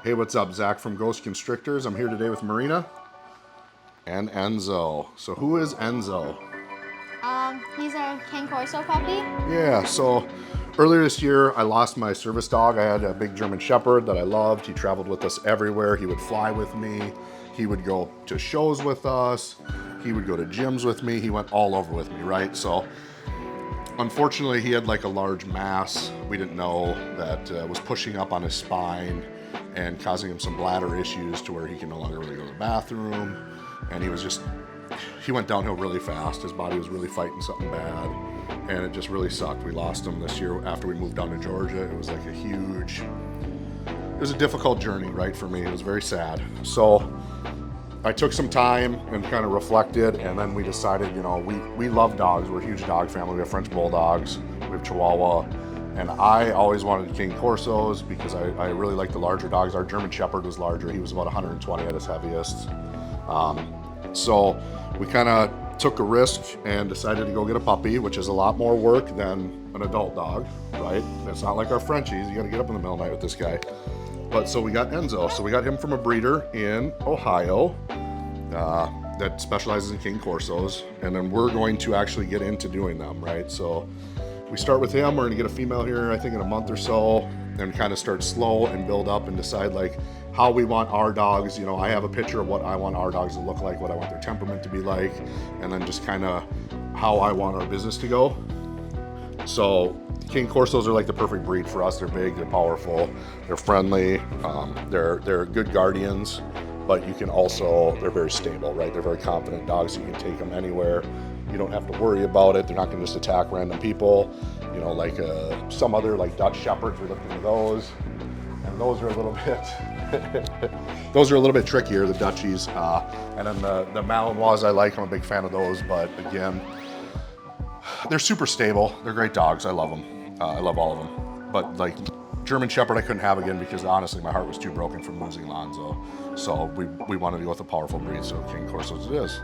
Hey, what's up? Zach from Ghost Constrictors. I'm here today with Marina and Enzo. So who is Enzo? He's a Cane Corso puppy. Yeah, so earlier this year I lost my service dog. I had a big German Shepherd that I loved. He traveled with us everywhere. He would fly with me. He would go to shows with us. He would go to gyms with me. He went all over with me, right? So unfortunately he had like a large mass. We didn't know that was pushing up on his spine and causing him some bladder issues to where he can no longer really go to the bathroom. And he went downhill really fast. His body was really fighting something bad, and it just really sucked. We lost him this year after we moved down to Georgia. It was like it was a difficult journey, right, for me. It was very sad. So I took some time and kind of reflected, and then we decided, we love dogs. We're a huge dog family. We have French Bulldogs, we have Chihuahua, and I always wanted Cane Corsos because I really like the larger dogs. Our German Shepherd was larger. He was about 120 at his heaviest. So we kind of took a risk and decided to go get a puppy, which is a lot more work than an adult dog, right? It's not like our Frenchies. You got to get up in the middle of the night with this guy. But so we got Enzo. So we got him from a breeder in Ohio that specializes in Cane Corsos. And then we're going to actually get into doing them, right? So we start with him. We're going to get a female here, I think, in a month or so, and kind of start slow and build up and decide like how we want our dogs. I have a picture of what I want our dogs to look like, what I want their temperament to be like, and then just kind of how I want our business to go. So Cane Corsos are like the perfect breed for us. They're big, they're powerful, they're friendly, they're good guardians, but they're very stable, right? They're very confident dogs. You can take them anywhere. You don't have to worry about it. They're not going to just attack random people, like some other like Dutch Shepherds. We looked into those, and those are a little bit trickier, the Dutchies. And then the Malinois I like. I'm a big fan of those, but again, they're super stable. They're great dogs. I love them. I love all of them. But like German Shepherd I couldn't have again because honestly my heart was too broken from losing Lonzo. So we wanted to go with a powerful breed, so Cane Corsos it is.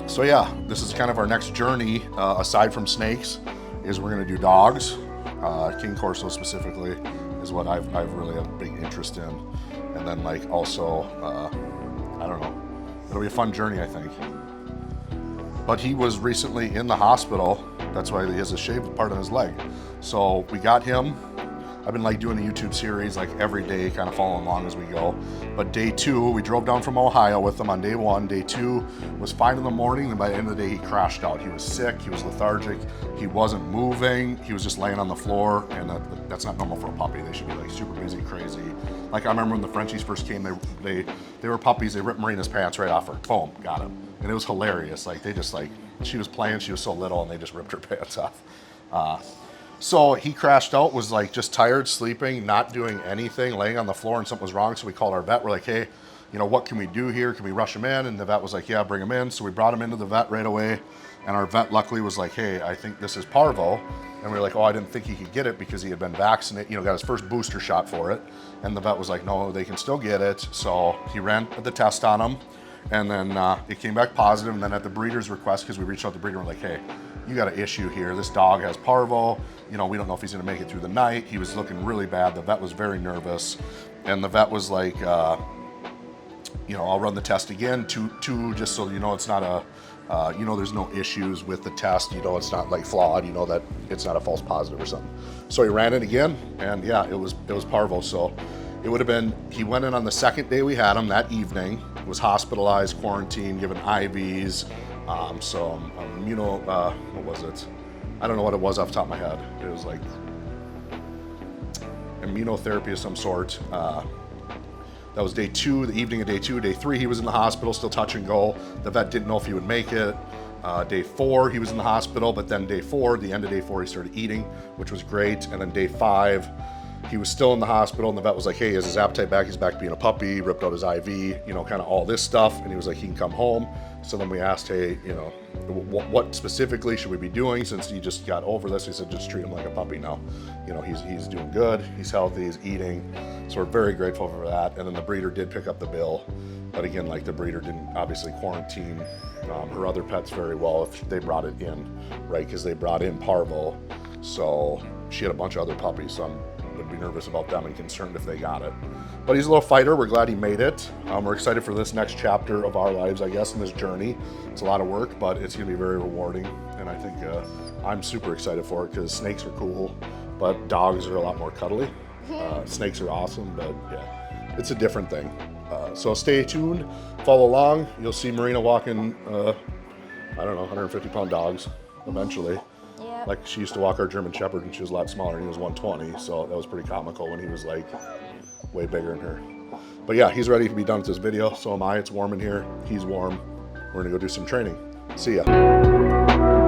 So yeah, this is kind of our next journey, aside from snakes, is we're gonna do dogs. Cane Corso specifically is what I've really had a big interest in. And then like also, I don't know, it'll be a fun journey, I think. But he was recently in the hospital. That's why he has a shaved part on his leg. So we got him. I've been like doing a YouTube series like every day, kind of following along as we go. But day 2, we drove down from Ohio with him on day 1. Day 2 was fine in the morning, and by the end of the day, he crashed out. He was sick, he was lethargic, he wasn't moving, he was just laying on the floor, and that's not normal for a puppy. They should be like super busy, crazy. Like I remember when the Frenchies first came, they were puppies, they ripped Marina's pants right off her. Boom, got him. And it was hilarious. Like she was playing, she was so little, and they just ripped her pants off. So he crashed out, was like just tired, sleeping, not doing anything, laying on the floor, and something was wrong. So we called our vet. We're like, hey, what can we do here? Can we rush him in? And the vet was like, yeah, bring him in. So we brought him into the vet right away. And our vet luckily was like, hey, I think this is parvo. And we were like, oh, I didn't think he could get it because he had been vaccinated, got his first booster shot for it. And the vet was like, no, they can still get it. So he ran the test on him. And then it came back positive. And then at the breeder's request, because we reached out to the breeder, we're like, hey, you got an issue here. This dog has parvo. We don't know if he's going to make it through the night. He was looking really bad. The vet was very nervous. And the vet was like, I'll run the test again, two, just so it's not there's no issues with the test. It's not like flawed, that it's not a false positive or something. So he ran it again, and yeah, it was parvo. So it would have been, he went in on the second day we had him that evening, was hospitalized, quarantined, given IVs, what was it? I don't know what it was off the top of my head. It was like immunotherapy of some sort. That was day 2, the evening of day 2. Day 3, he was in the hospital, still touch and go. The vet didn't know if he would make it. Day 4, he was in the hospital, but then day 4, the end of day 4, he started eating, which was great. And then day 5, he was still in the hospital, and the vet was like, hey, is his appetite back? He's back to being a puppy, ripped out his IV, kind of all this stuff. And he was like, he can come home. So then we asked, hey, what specifically should we be doing since he just got over this? He said, just treat him like a puppy now. He's doing good, he's healthy, he's eating. So we're very grateful for that. And then the breeder did pick up the bill. But again, like the breeder didn't obviously quarantine her other pets very well if they brought it in, right? Because they brought in parvo. So she had a bunch of other puppies. So would be nervous about them and concerned if they got it. But he's a little fighter. We're glad he made it. We're excited for this next chapter of our lives, I guess, in this journey. It's a lot of work, but it's going to be very rewarding. And I think I'm super excited for it because snakes are cool, but dogs are a lot more cuddly. Snakes are awesome, but yeah, it's a different thing. So stay tuned, follow along. You'll see Marina walking, I don't know, 150-pound dogs eventually. Yeah. Like she used to walk our German Shepherd and she was a lot smaller and he was 120. So that was pretty comical when he was like way bigger than her. But yeah, he's ready to be done with this video. So am I. It's warm in here. He's warm. We're gonna go do some training. See ya.